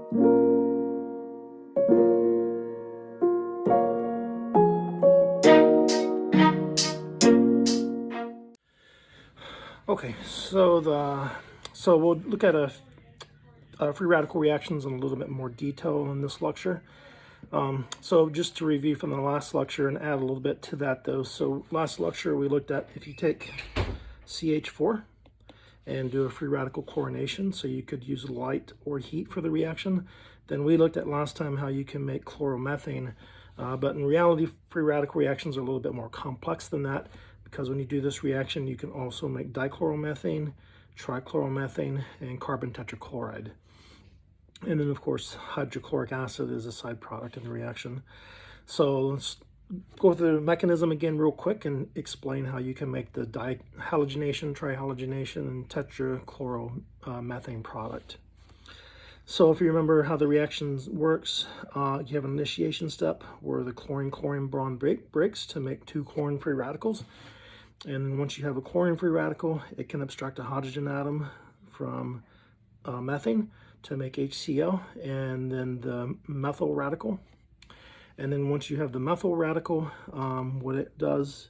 Okay, so we'll look at free radical reactions in a little bit more detail in this lecture. So just to review from the last lecture and add a little bit to that though. So last lecture we looked at if you take CH4 and do a free radical chlorination, so you could use light or heat for the reaction. Then we looked at last time how you can make chloromethane, but in reality free radical reactions are a little bit more complex than that, because when you do this reaction you can also make dichloromethane, trichloromethane, and carbon tetrachloride. And then of course hydrochloric acid is a side product in the reaction. So let's go through the mechanism again real quick and explain how you can make the dihalogenation, trihalogenation, and tetrachloromethane product. So if you remember how the reaction works, you have an initiation step where the chlorine-chlorine bond breaks to make two chlorine-free radicals. And once you have a chlorine-free radical, it can abstract a hydrogen atom from methane to make HCl, and then the methyl radical. And then once you have the methyl radical, what it does,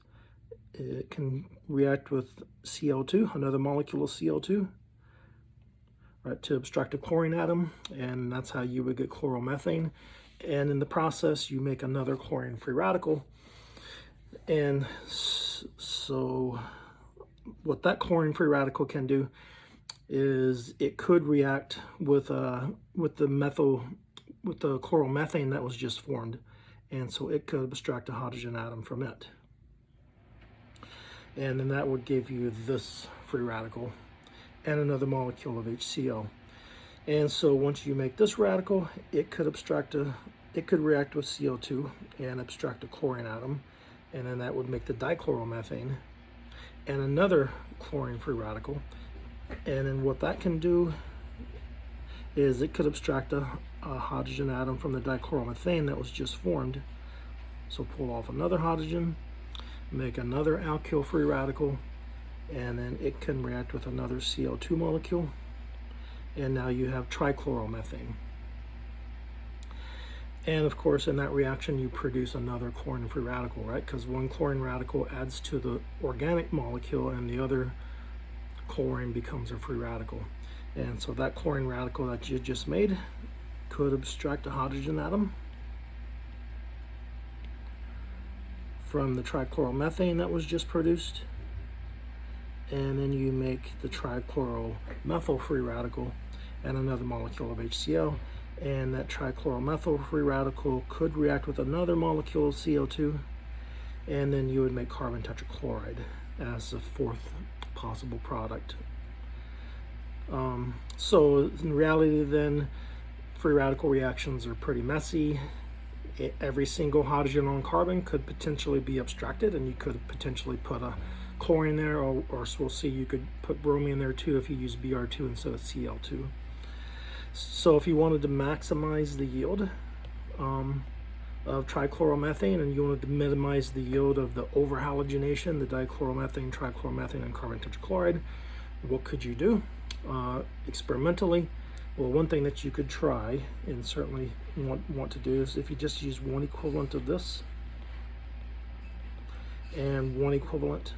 it can react with Cl2, another molecule of Cl2, right, to abstract a chlorine atom, and that's how you would get chloromethane. And in the process, you make another chlorine-free radical. And so what that chlorine-free radical can do is it could react with the chloromethane that was just formed, and so it could abstract a hydrogen atom from it, and then that would give you this free radical and another molecule of HCl. And so once you make this radical, it could react with CO2 and abstract a chlorine atom, and then that would make the dichloromethane and another chlorine-free radical. And then what that can do is it could abstract a hydrogen atom from the dichloromethane that was just formed. So pull off another hydrogen, make another alkyl-free radical, and then it can react with another CO2 molecule. And now you have trichloromethane. And of course, in that reaction, you produce another chlorine-free radical, right? Because one chlorine radical adds to the organic molecule and the other chlorine becomes a free radical. And so that chlorine radical that you just made could abstract a hydrogen atom from the trichloromethane that was just produced. And then you make the trichloromethyl free radical and another molecule of HCl. And that trichloromethyl free radical could react with another molecule of CO2. And then you would make carbon tetrachloride as the fourth possible product. So in reality then, free radical reactions are pretty messy. Every single hydrogen on carbon could potentially be abstracted, and you could potentially put a chlorine there, or we'll see you could put bromine there too if you use Br2 instead of Cl2. So if you wanted to maximize the yield of trichloromethane, and you wanted to minimize the yield of the overhalogenation, the dichloromethane, trichloromethane, and carbon tetrachloride, what could you do? Experimentally, well, one thing that you could try and certainly want to do is if you just use one equivalent of this and one equivalent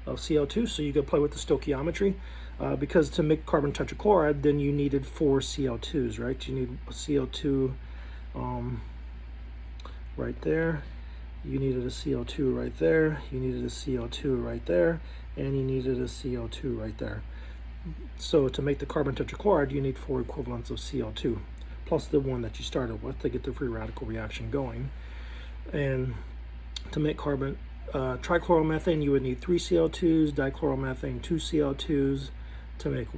of CO2, so you could play with the stoichiometry, because to make carbon tetrachloride, then you needed 4 CO2s, right? You need a CO2 right there, you needed a CO2 right there, you needed a CO2 right there, and you needed a CO2 right there. So to make the carbon tetrachloride, you need 4 equivalents of CO2, plus the one that you started with to get the free radical reaction going. And to make trichloromethane, you would need 3 CO2s, dichloromethane 2 CO2s. To make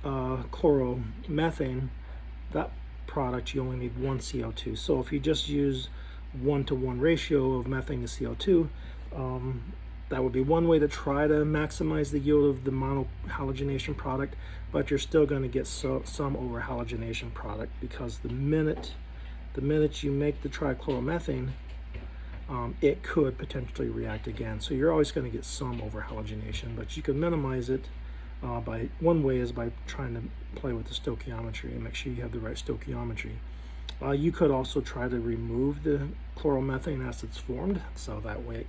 chloromethane, that product, you only need 1 CO2. So if you just use 1-to-1 ratio of methane to CO2, that would be one way to try to maximize the yield of the monohalogenation product, but you're still going to get some overhalogenation product, because the minute you make the trichloromethane, it could potentially react again. So you're always going to get some overhalogenation, but you can minimize it One way is by trying to play with the stoichiometry and make sure you have the right stoichiometry. You could also try to remove the chloromethane as it's formed, so that way it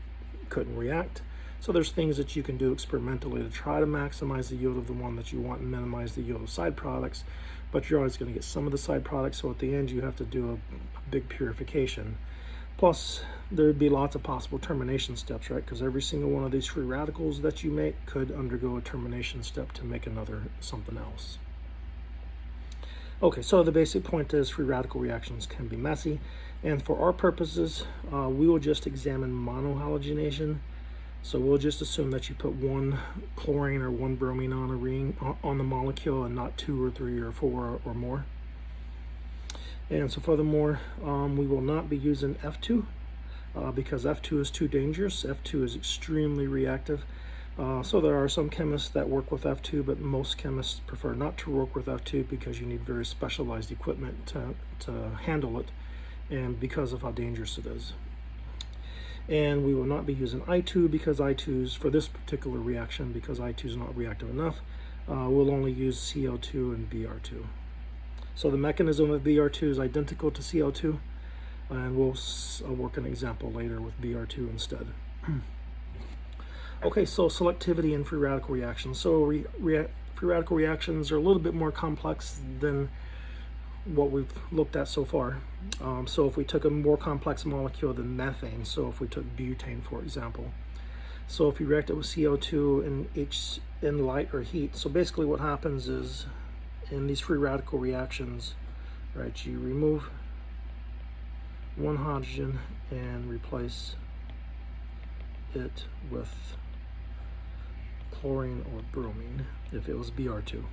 couldn't react. So there's things that you can do experimentally to try to maximize the yield of the one that you want and minimize the yield of side products, but you're always going to get some of the side products, so at the end you have to do a big purification. Plus, there would be lots of possible termination steps, right? Because every single one of these free radicals that you make could undergo a termination step to make another something else. Okay, so the basic point is free radical reactions can be messy, and for our purposes, we will just examine monohalogenation. So we'll just assume that you put one chlorine or one bromine on a ring on the molecule and not 2 or 3 or 4 or more. And so furthermore, we will not be using F2 because F2 is too dangerous. F2 is extremely reactive. So there are some chemists that work with F2, but most chemists prefer not to work with F2 because you need very specialized equipment to handle it, and because of how dangerous it is. And we will not be using I2 because I2's, for this particular reaction, because I2 is not reactive enough, we'll only use CO2 and Br2. So the mechanism of Br2 is identical to CO2, and we'll work an example later with Br2 instead. Okay, so selectivity in free radical reactions. So free radical reactions are a little bit more complex than what we've looked at so far. So if we took a more complex molecule than methane, so if we took butane, for example, so if you react it with CO2 in light or heat, so basically what happens is in these free radical reactions, right, you remove one hydrogen and replace it with chlorine or bromine if it was Br2.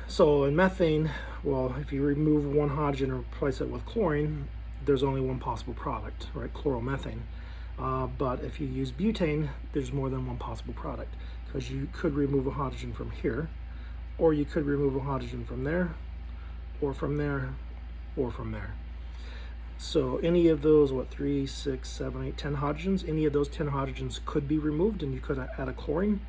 So in methane, well, if you remove one hydrogen and replace it with chlorine, there's only one possible product, right, chloromethane. But if you use butane, there's more than one possible product, because you could remove a hydrogen from here, or you could remove a hydrogen from there, or from there, or from there. So any of those, 3, 6, 7, 8, 10 hydrogens, any of those 10 hydrogens could be removed, and you could add a chlorine.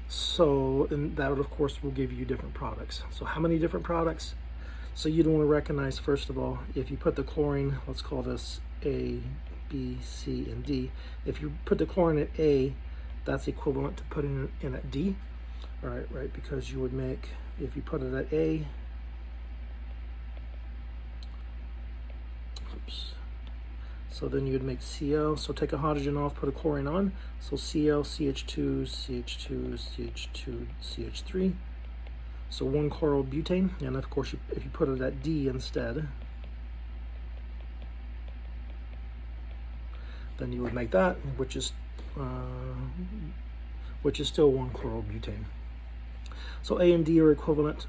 So, and that of course will give you different products. So how many different products? So you'd want to recognize, first of all, if you put the chlorine, let's call this A, B, C, and D. If you put the chlorine at A, that's equivalent to putting it in at D. All right, because you would make, if you put it at A, so then you'd make Cl. So take a hydrogen off, put a chlorine on. So Cl, CH2, CH2, CH2, CH3. So 1 chlorobutane. And of course, if you put it at D instead, then you would make that, which is still 1 chlorobutane. So A and D are equivalent,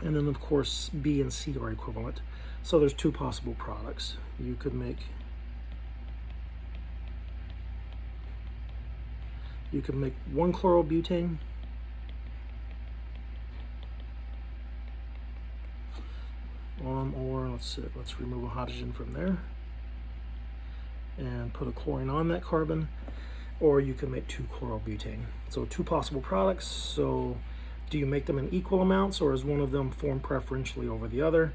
and then of course B and C are equivalent. So there's 2 possible products. You could make 1 chlorobutane, or let's remove a hydrogen from there and put a chlorine on that carbon, or you can make 2 chlorobutane. So 2 possible products. So do you make them in equal amounts, or is one of them formed preferentially over the other?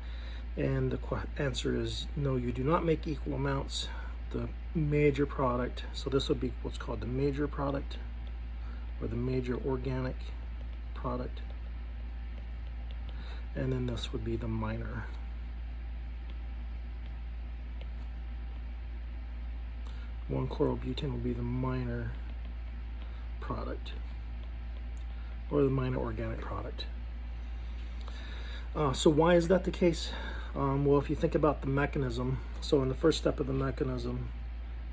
And the answer is no, you do not make equal amounts. The major product, so this would be what's called the major product, or the major organic product, and then this would be the minor. One chlorobutane will be the minor product, or the minor organic product. So why is that the case? Well, if you think about the mechanism, so in the first step of the mechanism,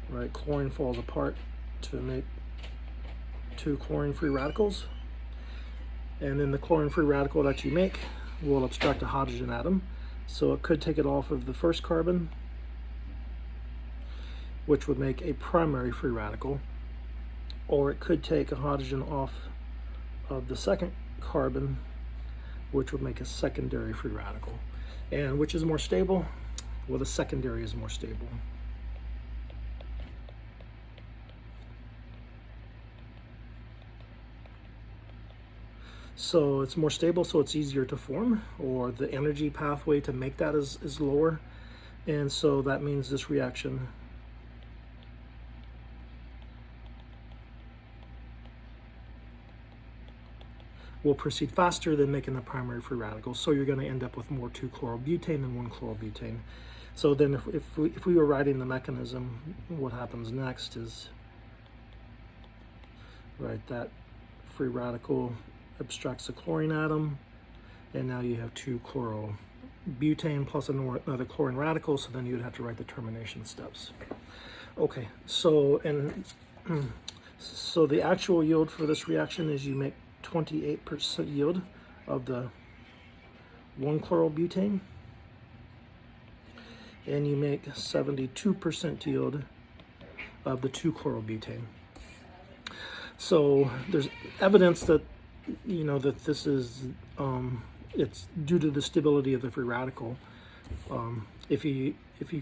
right, chlorine falls apart to make 2 chlorine-free radicals, and then the chlorine-free radical that you make will obstruct a hydrogen atom, so it could take it off of the first carbon, which would make a primary free radical, or it could take a hydrogen off of the second carbon, which would make a secondary free radical. And which is more stable? Well, the secondary is more stable. So it's more stable, so it's easier to form, or the energy pathway to make that is lower. And so that means this reaction will proceed faster than making the primary free radical. So you're going to end up with more 2-chlorobutane than 1-chlorobutane. So then if we were writing the mechanism, what happens next is, right, that free radical abstracts the chlorine atom, and now you have 2-chlorobutane plus another chlorine radical, so then you'd have to write the termination steps. Okay, so so the actual yield for this reaction is you make 28% yield of the 1-chlorobutane, and you make 72% yield of the 2-chlorobutane. So there's evidence that, you know, that this is it's due to the stability of the free radical. If you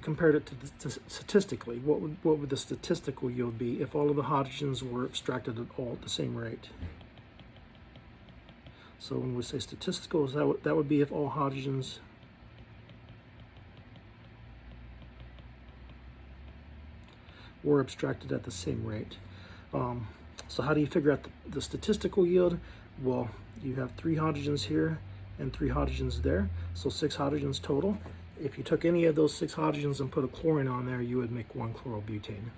compared it to statistically, what would the statistical yield be if all of the hydrogens were abstracted at all at the same rate? So when we say statistical, that would be if all hydrogens were abstracted at the same rate. So how do you figure out the statistical yield? Well, you have 3 hydrogens here and 3 hydrogens there, so 6 hydrogens total. If you took any of those 6 hydrogens and put a chlorine on there, you would make 1-chlorobutane.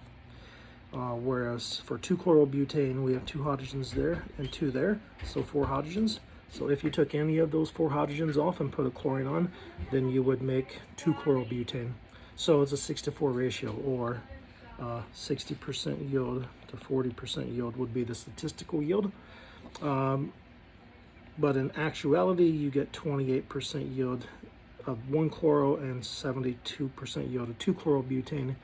Whereas for 2-chlorobutane, we have 2 hydrogens there and 2 there, so 4 hydrogens. So if you took any of those 4 hydrogens off and put a chlorine on, then you would make 2-chlorobutane. So it's a 6-to-4 ratio, or 60% yield to 40% yield would be the statistical yield. But in actuality, you get 28% yield of 1-chloro and 72% yield of 2-chlorobutane.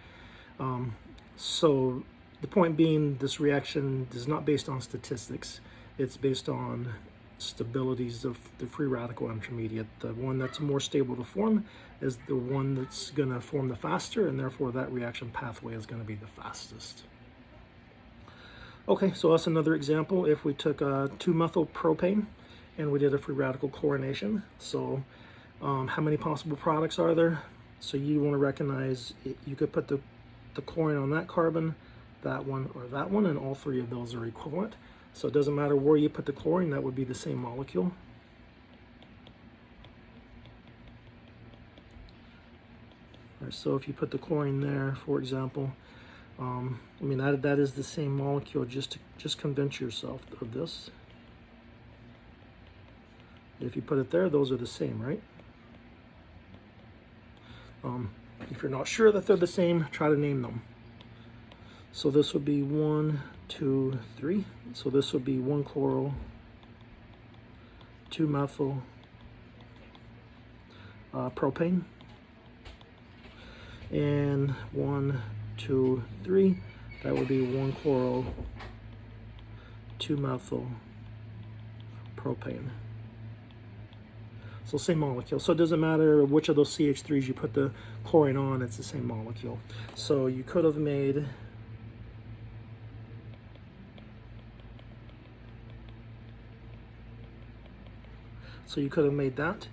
So the point being, this reaction is not based on statistics. It's based on stabilities of the free radical intermediate. The one that's more stable to form is the one that's going to form the faster, and therefore that reaction pathway is going to be the fastest. Okay, so that's another example. If we took 2-methylpropane and we did a free radical chlorination, so how many possible products are there? So you want to recognize you could put the chlorine on that carbon, that one, or that one, and all 3 of those are equivalent. So it doesn't matter where you put the chlorine, that would be the same molecule. All right, so if you put the chlorine there, for example, I mean that is the same molecule. Just convince yourself of this. If you put it there, those are the same, right? If you're not sure that they're the same, try to name them. So this would be 1, 2, 3. So this would be 1-chloro, 2-methyl propane, and 1, 2, 3. That would be 1-chloro, 2-methyl propane. So same molecule. So it doesn't matter which of those CH3s you put the chlorine on, it's the same molecule. So you could have made that.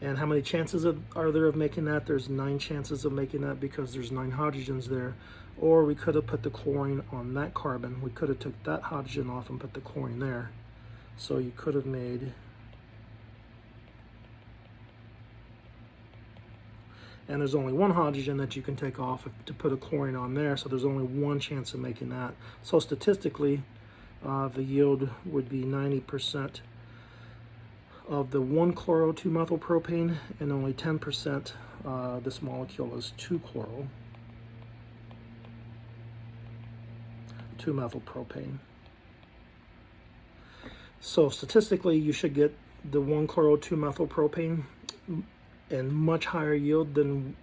And how many chances are there of making that? There's 9 chances of making that because there's 9 hydrogens there. Or we could have put the chlorine on that carbon. We could have took that hydrogen off and put the chlorine there. So you could have made, and there's only 1 hydrogen that you can take off to put a chlorine on there, so there's only 1 chance of making that. So statistically, the yield would be 90% of the 1-chloro 2-methylpropane, and only 10% this molecule is 2-chloro 2-methylpropane. So statistically, you should get the 1-chloro 2-methylpropane and much higher yield than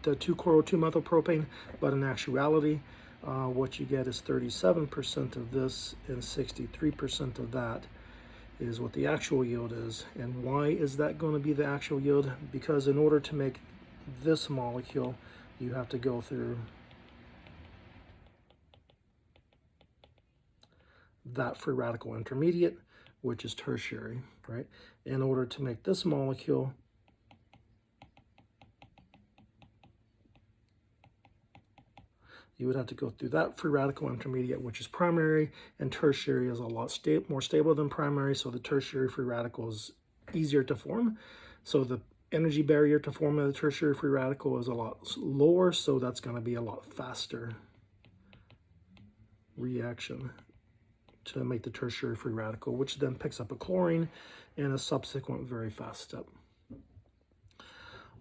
the 2-chloro 2-methylpropane, but in actuality, what you get is 37% of this and 63% of that is what the actual yield is. And why is that going to be the actual yield? Because in order to make this molecule, you have to go through that free radical intermediate, which is tertiary, right? In order to make this molecule, you would have to go through that free radical intermediate, which is primary, and tertiary is a lot more stable than primary, so the tertiary free radical is easier to form. So the energy barrier to form a tertiary free radical is a lot lower, so that's going to be a lot faster reaction to make the tertiary free radical, which then picks up a chlorine in a subsequent very fast step.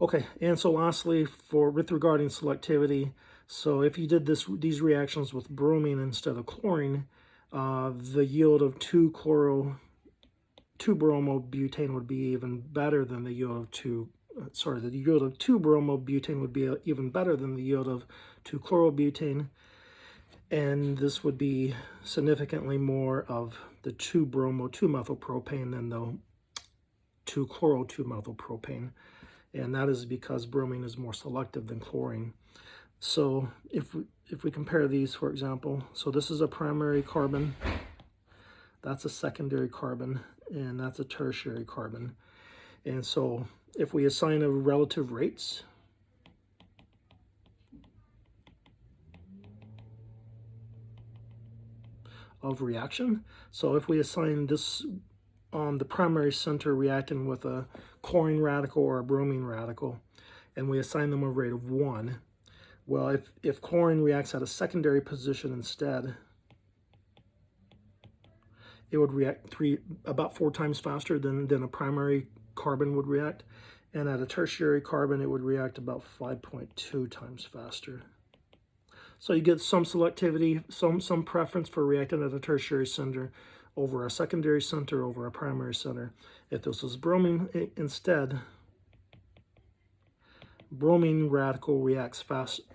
Okay, and so lastly, with regarding selectivity, so if you did these reactions with bromine instead of chlorine, the yield of 2-bromobutane would be even better than the yield of 2-bromobutane would be even better than the yield of 2-chlorobutane. And this would be significantly more of the 2-bromo-2-methylpropane than the 2-chloro-2-methylpropane. And that is because bromine is more selective than chlorine. So if we compare these, for example, so this is a primary carbon, that's a secondary carbon, and that's a tertiary carbon. And so if we assign a relative rates, of reaction, so if we assign this the primary center reacting with a chlorine radical or a bromine radical, and we assign them a rate of 1, well, if chlorine reacts at a secondary position instead, it would react about 4 times faster than a primary carbon would react, and at a tertiary carbon it would react about 5.2 times faster. So you get some selectivity, some preference for reacting at a tertiary center over a secondary center over a primary center. If this was bromine instead, bromine radical reacts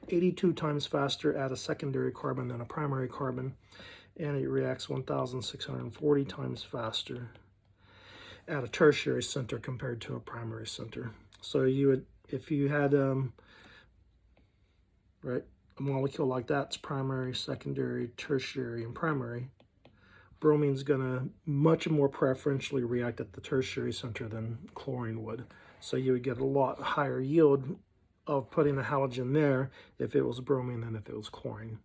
82 times faster at a secondary carbon than a primary carbon, and it reacts 1,640 times faster at a tertiary center compared to a primary center. So you would, if you had right, a molecule like that, it's primary, secondary, tertiary, and primary, bromine's going to much more preferentially react at the tertiary center than chlorine would. So you would get a lot higher yield of putting a halogen there if it was bromine than if it was chlorine.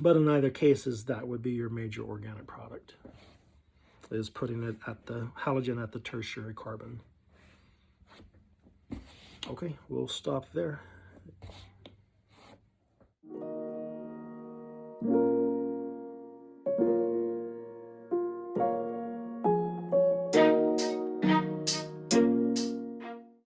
But in either cases, that would be your major organic product, is putting it at the halogen at the tertiary carbon. Okay, we'll stop there.